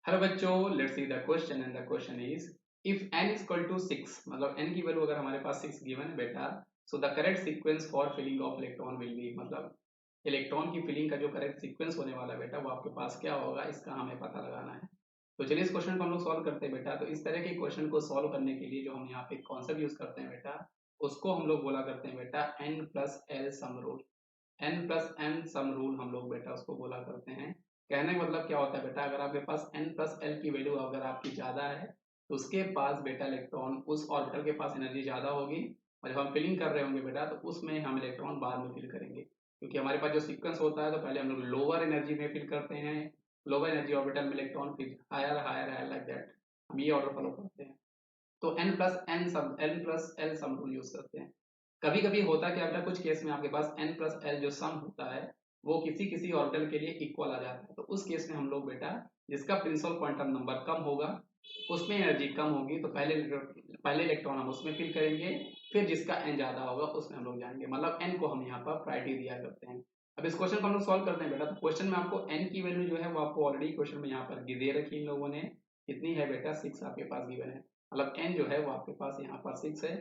Hello बच्चों, let's see the question and the question is if n is equal to 6, मतलब n की value अगर हमारे पास 6 given है बेटा, so the correct sequence for filling of electron will be, मतलब electron की filling का जो करेक्ट सीक्वेंस होने वाला है बेटा वो आपके पास क्या होगा, इसका हमें पता लगाना है। तो चलिए इस क्वेश्चन को हम लोग सॉल्व करते हैं बेटा। तो इस तरह के क्वेश्चन को सॉल्व करने के लिए जो हम यहाँ पे कॉन्सेप्ट यूज करते हैं बेटा, उसको हम लोग बोला करते हैं बेटा n plus l sum rule. n plus n sum rule हम लोग बेटा उसको बोला करते हैं। कहने का मतलब क्या होता है बेटा, अगर आपके पास n प्लस एल की वैल्यू अगर आपकी ज़्यादा है तो उसके पास बेटा इलेक्ट्रॉन उस ऑर्बिटल के पास एनर्जी ज़्यादा होगी, और जब हम फिलिंग कर रहे होंगे बेटा तो उसमें हम इलेक्ट्रॉन बाद में फिल करेंगे, क्योंकि हमारे पास जो सीक्वेंस होता है तो पहले हम लोग लोअर एनर्जी में फिल करते हैं, लोअर एनर्जी ऑर्बिटल में इलेक्ट्रॉन फिर higher higher higher like that, हम ये ऑर्डर फॉलो करते हैं। तो n plus l sum rule use करते हैं। कभी कभी होता क्या बेटा, कुछ केस में आपके पास n प्लस एल जो सम होता है वो किसी किसी ऑर्बिटल के लिए इक्वल आ जाता है, तो उस केस में हम लोग बेटा जिसका प्रिंसिपल क्वांटम नंबर कम होगा उसमें एनर्जी कम होगी, तो पहले इलेक्ट्रॉन हम उसमें फिल करेंगे, फिर जिसका n ज्यादा होगा उसमें हम लोग जाएंगे, मतलब n को हम यहाँ पर प्रायोरिटी दिया करते हैं। अब इस क्वेश्चन को हम लोग सॉल्व करते हैं बेटा। तो क्वेश्चन में आपको n की वैल्यू जो है वो आपको ऑलरेडी क्वेश्चन में यहाँ पर दे रखी इन लोगों ने, कितनी है बेटा 6 आपके पास गिवन है, मतलब n जो है वो आपके पास यहाँ पर 6 है।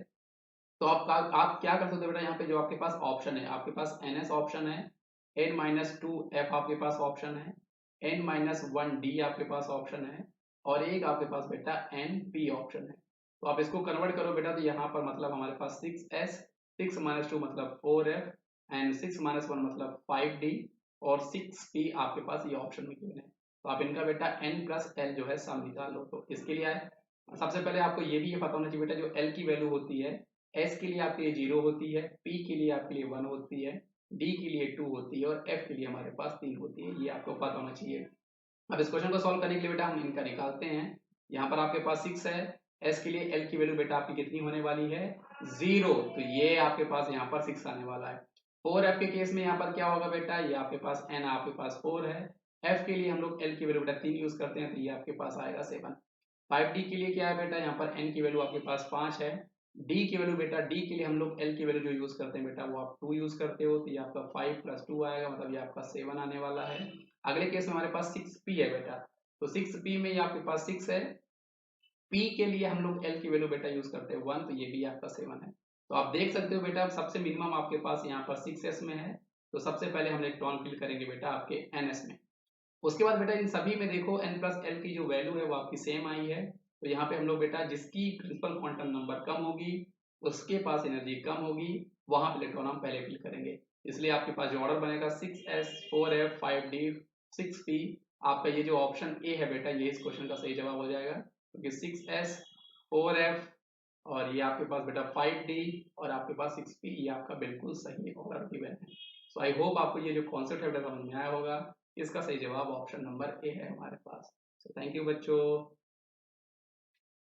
तो आप क्या कर सकते हो बेटा, यहाँ पे जो आपके पास ऑप्शन है, आपके पास ns ऑप्शन है, n-2 f आपके पास ऑप्शन है, n-1 d आपके पास ऑप्शन है, और एक आपके पास बेटा np ऑप्शन है। तो आप इसको कन्वर्ट करो बेटा, तो यहाँ पर मतलब हमारे पास 6s, 6 - 2 मतलब 4f, एंड 6 - 1 मतलब 5d, और 6p आपके पास ये ऑप्शन में गिवन है। तो आप इनका बेटा n प्लस एल जो है सम निकाल लो। तो इसके लिए आए, सबसे पहले आपको ये भी ये पता होना चाहिए बेटा, जो l की वैल्यू होती है s के लिए आपके लिए 0 होती है, p के लिए आपके लिए 1 होती है, d के लिए 2 होती है, और f के लिए हमारे पास 3 होती है, ये आपको पता होना चाहिए। अब इस क्वेश्चन को सॉल्व करने के लिए बेटा हम इनका निकालते हैं। यहाँ पर आपके पास 6 है, s के लिए l की वैल्यू बेटा आपकी कितनी होने वाली है 0, तो ये आपके पास यहाँ पर 6 आने वाला है। 4f के केस में यहाँ पर क्या होगा बेटा, ये आपके पास n आपके पास 4 है, f के लिए हम लोग l की वैल्यू बेटा 3 यूज करते हैं, तो ये आपके पास आएगा 7। 5d के लिए क्या है बेटा, यहाँ पर n की वैल्यू आपके पास 5 है, d की वैल्यू बेटा, d के लिए हम लोग l की वैल्यू जो यूज करते हैं बेटा वो आप 2 यूज करते हो, तो ये आपका 5 + 2 आएगा, मतलब ये आपका 7 आने वाला है। अगले केस में हमारे पास 6p है बेटा, तो 6p में ये आपके पास 6 है, p के लिए हम लोग l की वैल्यू बेटा यूज करते हैं 1, तो ये भी आपका 7 है। तो आप देख सकते हो बेटा सबसे मिनिमम आपके पास यहाँ पर 6s में है, तो सबसे पहले हम इलेक्ट्रॉन फिल करेंगे बेटा आपके ns में। उसके बाद बेटा इन सभी में देखो n प्लस एल की जो वैल्यू है वो आपकी सेम आई है, तो यहाँ पे हम लोग बेटा जिसकी प्रिंसिपल क्वांटम नंबर कम होगी उसके पास एनर्जी कम होगी, वहां पे इलेक्ट्रॉन हम पहले फिल करेंगे। इसलिए आपके पास जो ऑर्डर बनेगा 6s 4f 5d 6p, आपका ये जो ऑप्शन ए है बेटा ये इस क्वेश्चन का सही जवाब हो जाएगा, क्योंकि 6s 4f और ये आपके पास बेटा 5d और आपके पास 6p, ये आपका बिल्कुल सही ऑर्डर गिवन है। सो आई होप आपको ये जो कॉन्सेप्ट है बेटा समझ में आया होगा। इसका सही जवाब ऑप्शन नंबर ए है हमारे पास। सो थैंक यू बच्चों।